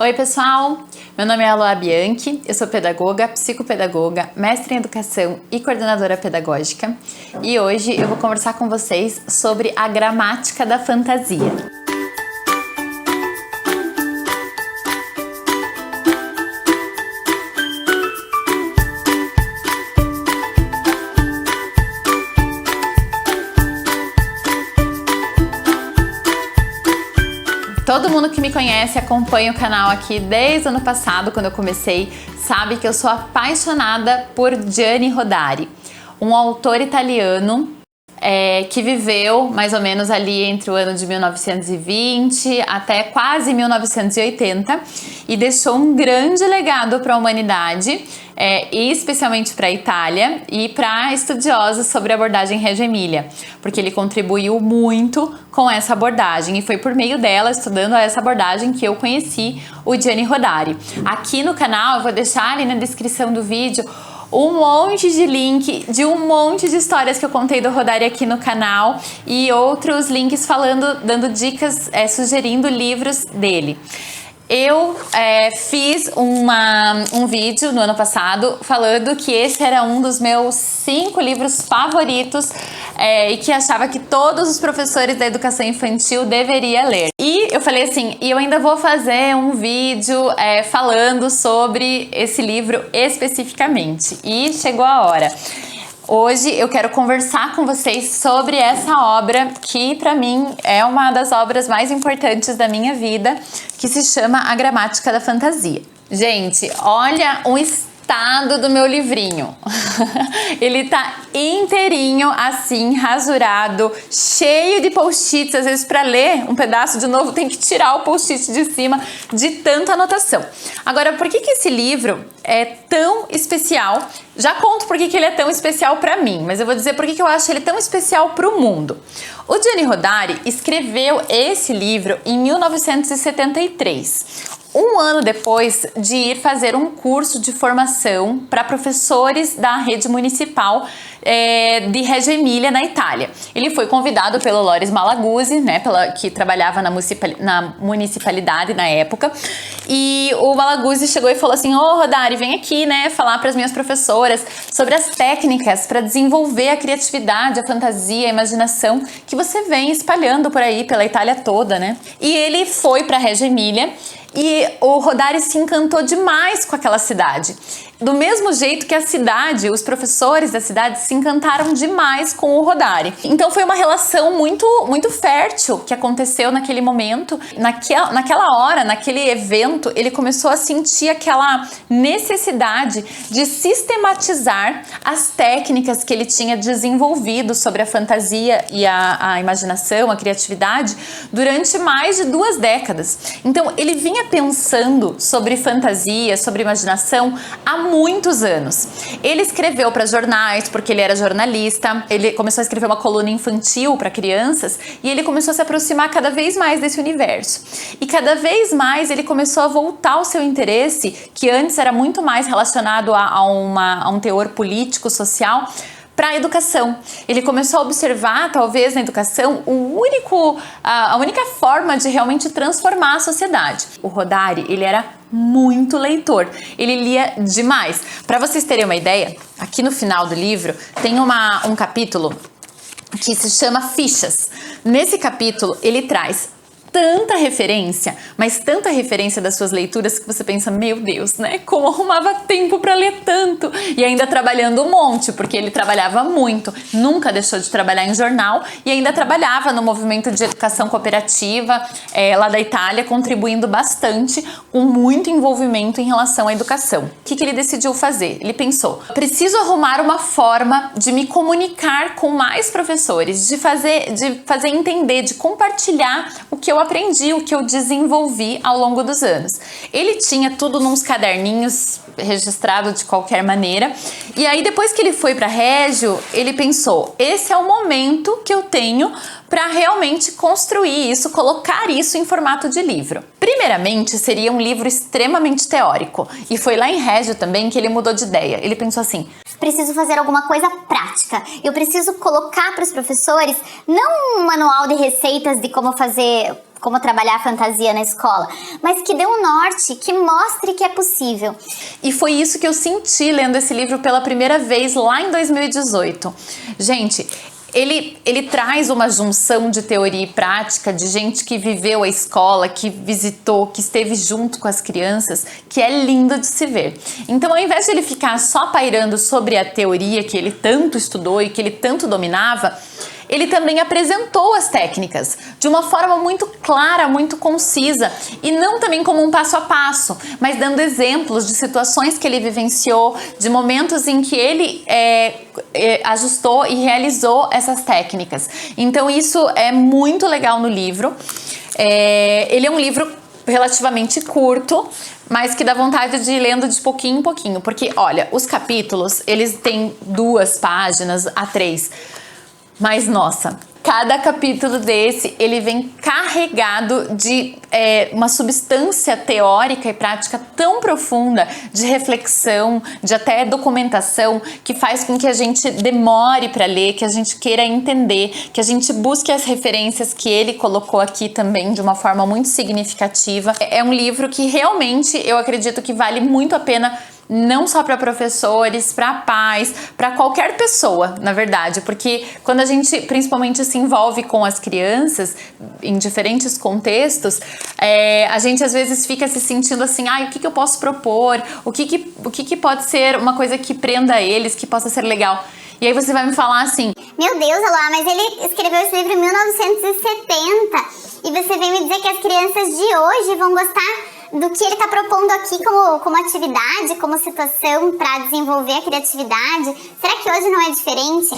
Oi pessoal, meu nome é Aloá Bianchi, eu sou pedagoga, psicopedagoga, mestre em educação e coordenadora pedagógica e hoje eu vou conversar com vocês sobre a gramática da fantasia. Todo mundo que me conhece, acompanha o canal aqui desde o ano passado, quando eu comecei, sabe que eu sou apaixonada por Gianni Rodari, um autor italiano que viveu mais ou menos ali entre o ano de 1920 até quase 1980 e deixou um grande legado para a humanidade, e especialmente para a Itália e para estudiosos sobre a abordagem Reggio Emilia, porque ele contribuiu muito com essa abordagem e foi por meio dela, estudando essa abordagem, que eu conheci o Gianni Rodari. Aqui no canal eu vou deixar ali na descrição do vídeo um monte de link de um monte de histórias que eu contei do Rodari aqui no canal e outros links falando, dando dicas, sugerindo livros dele. Eu fiz um vídeo no ano passado falando que esse era um dos meus 5 livros favoritos e que achava que todos os professores da educação infantil deveriam ler. E eu falei assim, e eu ainda vou fazer um vídeo falando sobre esse livro especificamente. E chegou a hora. Hoje eu quero conversar com vocês sobre essa obra que para mim é uma das obras mais importantes da minha vida, que se chama A Gramática da Fantasia. Gente, olha o estado do meu livrinho. Ele tá inteirinho assim, rasurado, cheio de post-its. Às vezes para ler um pedaço de novo tem que tirar o post-it de cima de tanta anotação. Agora, por que esse livro é tão especial? Já conto por que ele é tão especial para mim, mas eu vou dizer por que eu acho ele tão especial para o mundo. O Gianni Rodari escreveu esse livro em 1973. Um ano depois de ir fazer um curso de formação para professores da rede municipal de Reggio Emilia, na Itália. Ele foi convidado pelo Loris Malaguzzi, que trabalhava na municipalidade na época, e o Malaguzzi chegou e falou assim: ô Rodari, vem aqui, falar para as minhas professoras sobre as técnicas para desenvolver a criatividade, a fantasia, a imaginação que você vem espalhando por aí pela Itália toda, E ele foi para Reggio Emilia e o Rodari se encantou demais com aquela cidade. Do mesmo jeito que a cidade, os professores da cidade se encantaram demais com o Rodari. Então foi uma relação muito, muito fértil que aconteceu naquele momento. Naquela hora, naquele evento, ele começou a sentir aquela necessidade de sistematizar as técnicas que ele tinha desenvolvido sobre a fantasia e a imaginação, a criatividade, durante mais de 2 décadas. Então ele vinha pensando sobre fantasia, sobre imaginação há muitos anos. Ele escreveu para jornais, porque ele era jornalista, ele começou a escrever uma coluna infantil para crianças e ele começou a se aproximar cada vez mais desse universo. E cada vez mais ele começou a voltar o seu interesse, que antes era muito mais relacionado a um teor político, social, para a educação. Ele começou a observar, talvez, na educação, a única forma de realmente transformar a sociedade. O Rodari, ele era muito leitor, ele lia demais. Para vocês terem uma ideia, aqui no final do livro tem um capítulo que se chama Fichas. Nesse capítulo, ele traz tanta referência, mas tanta referência das suas leituras que você pensa, meu Deus, como arrumava tempo para ler tanto? E ainda trabalhando um monte, porque ele trabalhava muito, nunca deixou de trabalhar em jornal e ainda trabalhava no movimento de educação cooperativa lá da Itália, contribuindo bastante, com muito envolvimento em relação à educação. O que ele decidiu fazer? Ele pensou, preciso arrumar uma forma de me comunicar com mais professores, de fazer entender, de compartilhar o que eu aprendi, o que eu desenvolvi ao longo dos anos. Ele tinha tudo nos caderninhos, registrado de qualquer maneira, e aí depois que ele foi para Reggio, ele pensou, esse é o momento que eu tenho para realmente construir isso, colocar isso em formato de livro. Primeiramente, seria um livro extremamente teórico, e foi lá em Reggio também que ele mudou de ideia. Ele pensou assim, preciso fazer alguma coisa prática, eu preciso colocar para os professores, não um manual de receitas de como fazer como trabalhar a fantasia na escola, mas que dê um norte, que mostre que é possível. E foi isso que eu senti lendo esse livro pela primeira vez lá em 2018. Gente, ele traz uma junção de teoria e prática, de gente que viveu a escola, que visitou, que esteve junto com as crianças, que é lindo de se ver. Então, ao invés de ele ficar só pairando sobre a teoria que ele tanto estudou e que ele tanto dominava, ele também apresentou as técnicas de uma forma muito clara, muito concisa, e não também como um passo a passo, mas dando exemplos de situações que ele vivenciou, de momentos em que ele ajustou e realizou essas técnicas. Então isso é muito legal no livro. Ele é um livro relativamente curto, mas que dá vontade de ir lendo de pouquinho em pouquinho, porque olha, os capítulos, eles têm 2 páginas a 3, mas nossa, cada capítulo desse, ele vem carregado de uma substância teórica e prática tão profunda, de reflexão, de até documentação, que faz com que a gente demore para ler, que a gente queira entender, que a gente busque as referências que ele colocou aqui também de uma forma muito significativa. É um livro que realmente eu acredito que vale muito a pena, não só para professores, para pais, para qualquer pessoa, na verdade, porque quando a gente principalmente se envolve com as crianças em diferentes contextos, a gente às vezes fica se sentindo assim, o que eu posso propor, o que pode ser uma coisa que prenda eles, que possa ser legal. E aí você vai me falar assim, meu Deus, Alá, mas ele escreveu esse livro em 1970 e você vem me dizer que as crianças de hoje vão gostar do que ele está propondo aqui como atividade, como situação para desenvolver a criatividade. Será que hoje não é diferente?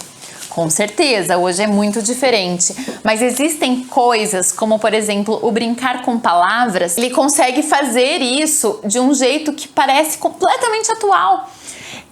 Com certeza, hoje é muito diferente, mas existem coisas como, por exemplo, o brincar com palavras. Ele consegue fazer isso de um jeito que parece completamente atual.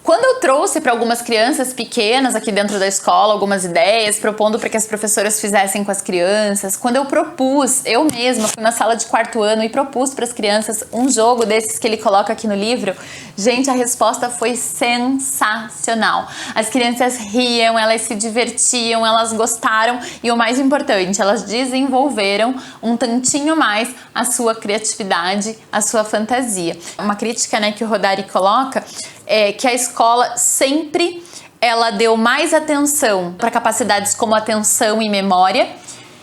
Quando eu trouxe para algumas crianças pequenas aqui dentro da escola algumas ideias, propondo para que as professoras fizessem com as crianças, quando eu propus, eu mesma fui na sala de 4º ano e propus para as crianças um jogo desses que ele coloca aqui no livro, gente, a resposta foi sensacional. As crianças riam, elas se divertiam, elas gostaram e o mais importante, elas desenvolveram um tantinho mais a sua criatividade, a sua fantasia. Uma crítica, né, que o Rodari coloca é que a escola sempre ela deu mais atenção para capacidades como atenção e memória,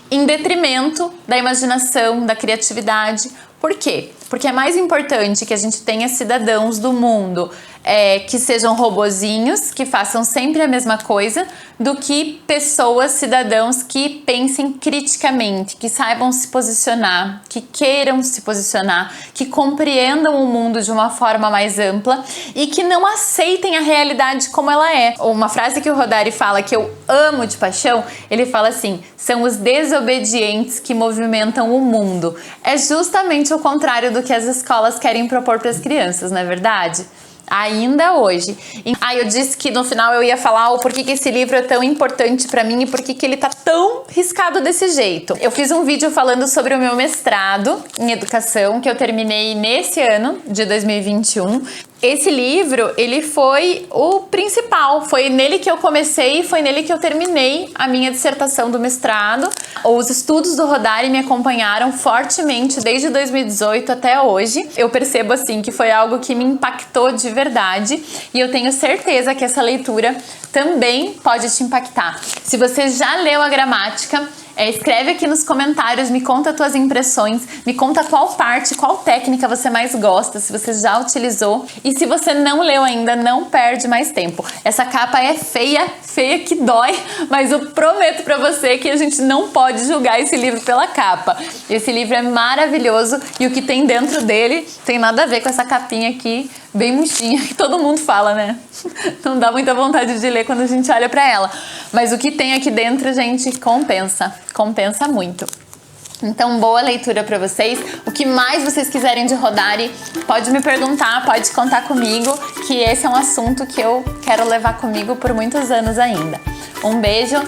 em detrimento da imaginação, da criatividade. Por quê? Porque é mais importante que a gente tenha cidadãos do mundo que sejam robozinhos, que façam sempre a mesma coisa, do que pessoas, cidadãos que pensem criticamente, que saibam se posicionar, que queiram se posicionar, que compreendam o mundo de uma forma mais ampla e que não aceitem a realidade como ela é. Uma frase que o Rodari fala, que eu amo de paixão, ele fala assim, são os desobedientes que movimentam o mundo. É justamente o contrário do que as escolas querem propor para as crianças, não é verdade? Ainda hoje. Eu disse que no final eu ia falar o porquê que esse livro é tão importante pra mim e porquê que ele tá tão riscado desse jeito. Eu fiz um vídeo falando sobre o meu mestrado em educação, que eu terminei nesse ano de 2021. Esse livro, ele foi o principal, foi nele que eu comecei e foi nele que eu terminei a minha dissertação do mestrado. Os estudos do Rodari me acompanharam fortemente desde 2018 até hoje. Eu percebo assim que foi algo que me impactou de verdade e eu tenho certeza que essa leitura também pode te impactar. Se você já leu a gramática, escreve aqui nos comentários, me conta as tuas impressões, me conta qual parte, qual técnica você mais gosta, se você já utilizou. E se você não leu ainda, não perde mais tempo. Essa capa é feia, feia que dói, mas eu prometo pra você que a gente não pode julgar esse livro pela capa. Esse livro é maravilhoso e o que tem dentro dele tem nada a ver com essa capinha aqui, bem murchinha, que todo mundo fala, né? Não dá muita vontade de ler quando a gente olha pra ela. Mas o que tem aqui dentro, gente, compensa muito. Então, boa leitura pra vocês. O que mais vocês quiserem de Rodari, pode me perguntar, pode contar comigo, que esse é um assunto que eu quero levar comigo por muitos anos ainda. Um beijo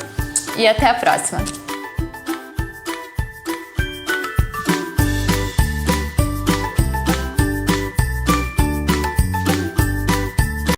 e até a próxima!